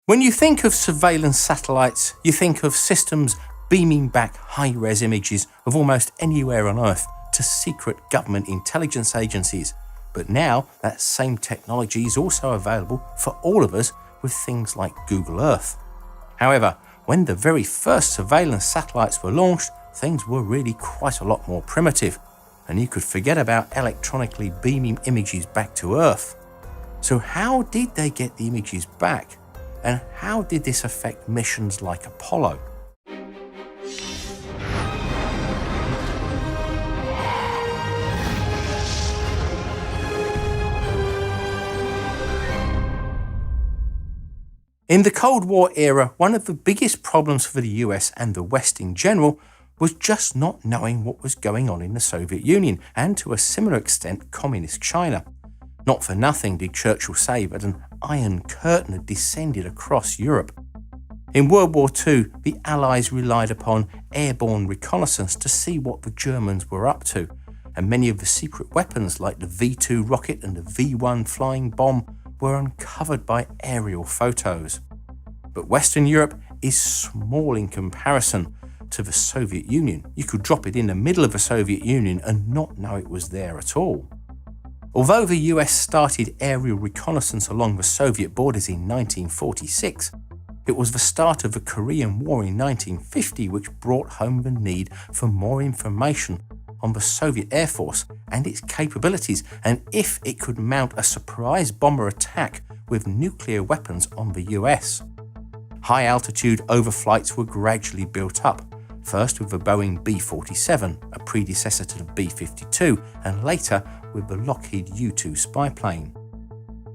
When you think of surveillance satellites, you think of systems beaming back high-res images of almost anywhere on Earth to secret government intelligence agencies. But now that same technology is also available for all of us with things like Google Earth. However, when the very first surveillance satellites were launched, things were really quite a lot more primitive, and you could forget about electronically beaming images back to Earth. So how did they get the images back? And how did this affect missions like Apollo? In the Cold War era, one of the biggest problems for the US and the West in general was just not knowing what was going on in the Soviet Union and, to a similar extent, communist China. Not for nothing did Churchill say that an Iron Curtain had descended across Europe. In World War II, the Allies relied upon airborne reconnaissance to see what the Germans were up to, and many of the secret weapons like the V2 rocket and the V1 flying bomb were uncovered by aerial photos. But Western Europe is small in comparison to the Soviet Union. You could drop it in the middle of the Soviet Union and not know it was there at all. Although the US started aerial reconnaissance along the Soviet borders in 1946, it was the start of the Korean War in 1950 which brought home the need for more information on the Soviet Air Force and its capabilities, and if it could mount a surprise bomber attack with nuclear weapons on the US. High-altitude overflights were gradually built up, first with the Boeing B-47, a predecessor to the B-52, and later with the Lockheed U-2 spy plane.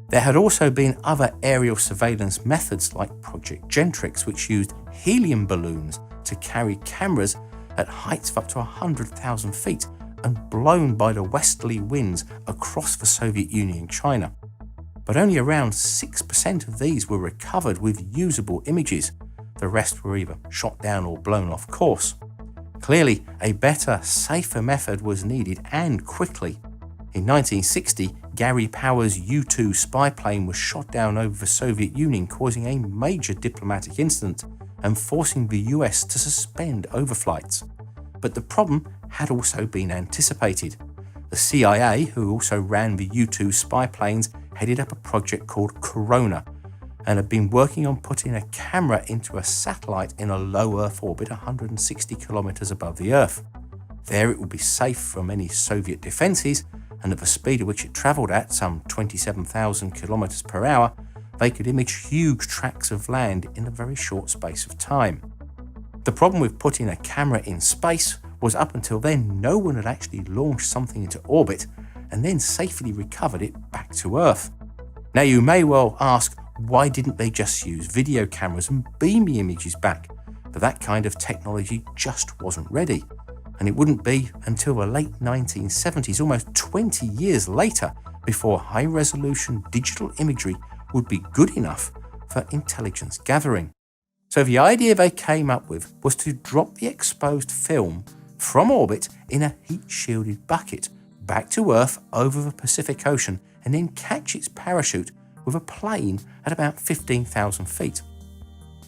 There had also been other aerial surveillance methods like Project Gentrix, which used helium balloons to carry cameras at heights of up to 100,000 feet and blown by the westerly winds across the Soviet Union and China. But only around 6% of these were recovered with usable images. The rest were either shot down or blown off course. Clearly, a better, safer method was needed, and quickly. In 1960, Gary Power's U-2 spy plane was shot down over the Soviet Union, causing a major diplomatic incident and forcing the US to suspend overflights. But the problem had also been anticipated. The CIA, who also ran the U-2 spy planes, headed up a project called Corona and had been working on putting a camera into a satellite in a low Earth orbit 160 kilometers above the Earth. There it would be safe from any Soviet defenses, and at the speed at which it travelled at, some 27,000 kilometers per hour, they could image huge tracts of land in a very short space of time. The problem with putting a camera in space was up until then no one had actually launched something into orbit and then safely recovered it back to Earth. Now you may well ask, why didn't they just use video cameras and beam the images back? But that kind of technology just wasn't ready. And it wouldn't be until the late 1970s, almost 20 years later, before high-resolution digital imagery would be good enough for intelligence gathering. So the idea they came up with was to drop the exposed film from orbit in a heat-shielded bucket back to Earth over the Pacific Ocean and then catch its parachute with a plane at about 15,000 feet.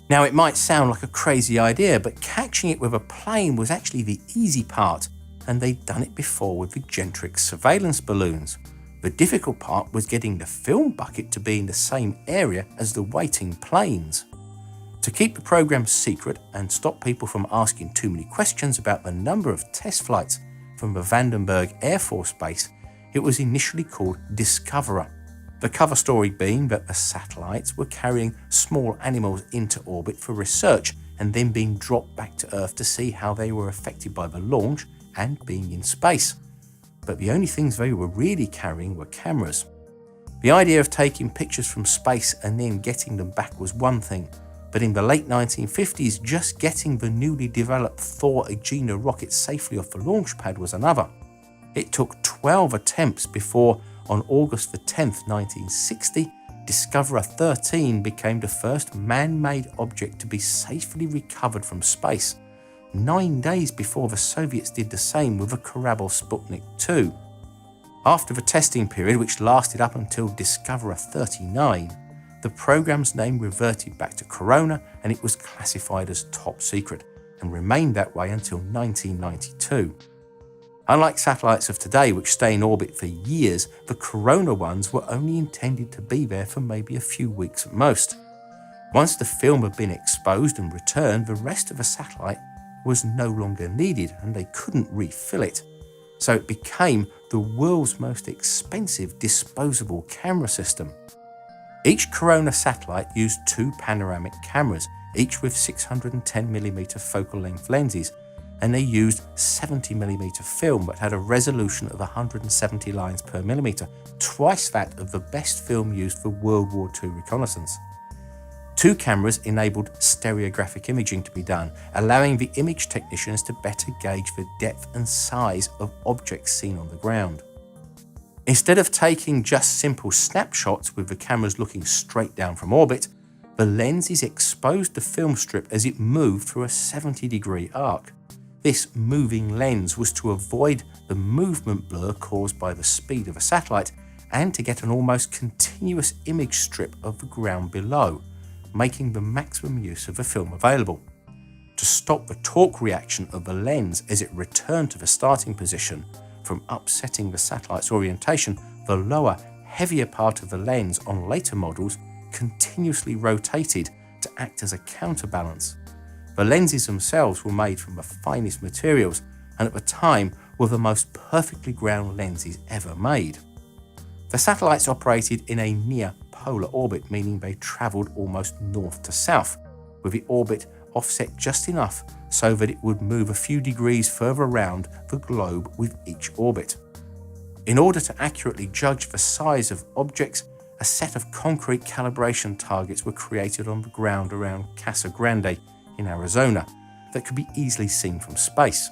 Now, it might sound like a crazy idea, but catching it with a plane was actually the easy part, and they'd done it before with the Gentrix surveillance balloons. The difficult part was getting the film bucket to be in the same area as the waiting planes. To keep the program secret and stop people from asking too many questions about the number of test flights from the Vandenberg Air Force Base, it was initially called Discoverer. The cover story being that the satellites were carrying small animals into orbit for research and then being dropped back to Earth to see how they were affected by the launch and being in space. But the only things they were really carrying were cameras. The idea of taking pictures from space and then getting them back was one thing, but in the late 1950s, just getting the newly developed Thor Agena rocket safely off the launch pad was another. It took 12 attempts before, on August the 10th, 1960, Discoverer 13 became the first man-made object to be safely recovered from space, 9 days before the Soviets did the same with the Korabel Sputnik 2. After the testing period, which lasted up until Discoverer 39, the program's name reverted back to Corona and it was classified as top secret and remained that way until 1992. Unlike satellites of today, which stay in orbit for years, the Corona ones were only intended to be there for maybe a few weeks at most. Once the film had been exposed and returned, the rest of the satellite was no longer needed and they couldn't refill it. So it became the world's most expensive disposable camera system. Each Corona satellite used 2 panoramic cameras, each with 610mm focal length lenses, and they used 70mm film that had a resolution of 170 lines per millimetre, twice that of the best film used for World War II reconnaissance. 2 cameras enabled stereographic imaging to be done, allowing the image technicians to better gauge the depth and size of objects seen on the ground. Instead of taking just simple snapshots with the cameras looking straight down from orbit, the lenses exposed the film strip as it moved through a 70-degree arc. This moving lens was to avoid the movement blur caused by the speed of a satellite and to get an almost continuous image strip of the ground below, making the maximum use of the film available. To stop the torque reaction of the lens as it returned to the starting position from upsetting the satellite's orientation, the lower, heavier part of the lens on later models continuously rotated to act as a counterbalance. The lenses themselves were made from the finest materials and at the time were the most perfectly ground lenses ever made. The satellites operated in a near polar orbit, meaning they travelled almost north to south, with the orbit offset just enough so that it would move a few degrees further around the globe with each orbit. In order to accurately judge the size of objects, a set of concrete calibration targets were created on the ground around Casa Grande in Arizona that could be easily seen from space.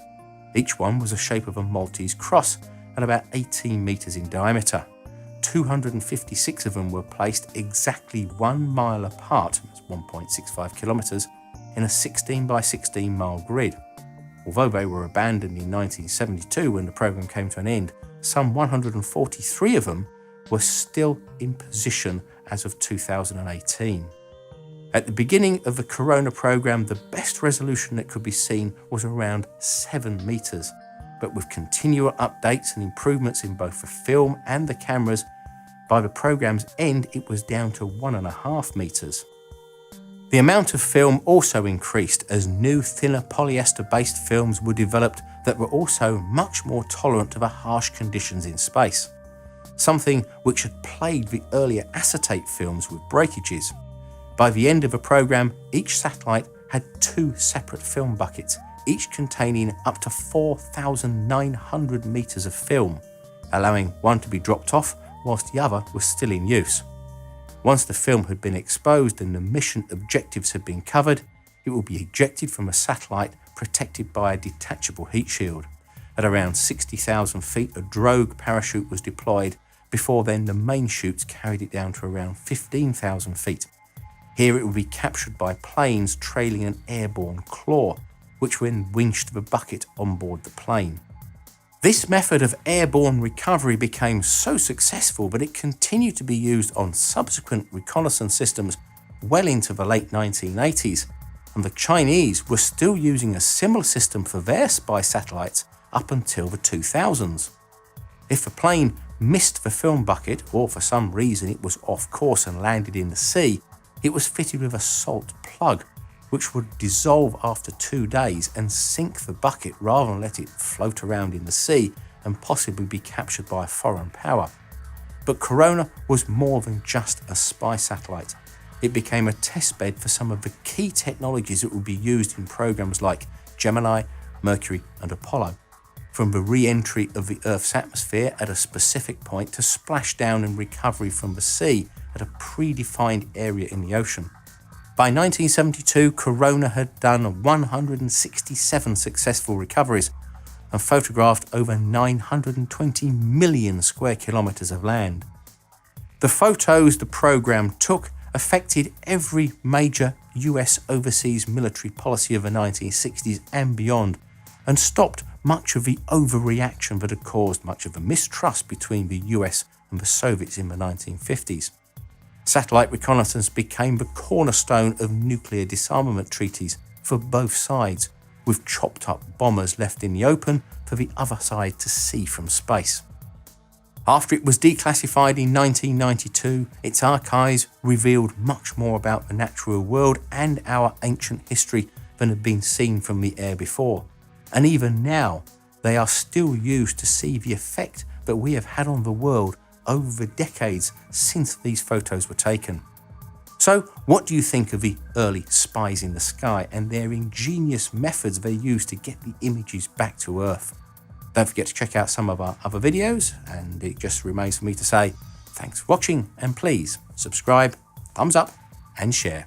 Each one was the shape of a Maltese cross and about 18 meters in diameter. 256 of them were placed exactly 1 mile apart, that's 1.65 kilometers, in a 16 by 16 mile grid. Although they were abandoned in 1972 when the program came to an end, some 143 of them were still in position as of 2018. At the beginning of the Corona program, the best resolution that could be seen was around 7 meters, but with continual updates and improvements in both the film and the cameras, by the program's end it was down to 1.5 meters. The amount of film also increased as new thinner polyester-based films were developed that were also much more tolerant to the harsh conditions in space, something which had plagued the earlier acetate films with breakages. By the end of the program, each satellite had 2 separate film buckets, each containing up to 4,900 meters of film, allowing one to be dropped off whilst the other was still in use. Once the film had been exposed and the mission objectives had been covered, it would be ejected from a satellite protected by a detachable heat shield. At around 60,000 feet, a drogue parachute was deployed. Before then, the main chutes carried it down to around 15,000 feet. Here it would be captured by planes trailing an airborne claw, which then winched the bucket on board the plane. This method of airborne recovery became so successful that it continued to be used on subsequent reconnaissance systems well into the late 1980s, and the Chinese were still using a similar system for their spy satellites up until the 2000s. If the plane missed the film bucket, or for some reason it was off course and landed in the sea, it was fitted with a salt plug, which would dissolve after 2 days and sink the bucket rather than let it float around in the sea and possibly be captured by a foreign power. But Corona was more than just a spy satellite. It became a testbed for some of the key technologies that would be used in programs like Gemini, Mercury and Apollo, from the re-entry of the Earth's atmosphere at a specific point to splashdown and recovery from the sea at a predefined area in the ocean. By 1972, Corona had done 167 successful recoveries and photographed over 920 million square kilometers of land. The photos the program took affected every major US overseas military policy of the 1960s and beyond, and stopped much of the overreaction that had caused much of the mistrust between the US and the Soviets in the 1950s. Satellite reconnaissance became the cornerstone of nuclear disarmament treaties for both sides, with chopped up bombers left in the open for the other side to see from space. After it was declassified in 1992, its archives revealed much more about the natural world and our ancient history than had been seen from the air before. And even now, they are still used to see the effect that we have had on the world over the decades since these photos were taken. So, what do you think of the early spies in the sky and their ingenious methods they used to get the images back to Earth? Don't forget to check out some of our other videos, and it just remains for me to say thanks for watching, and please subscribe, thumbs up and share.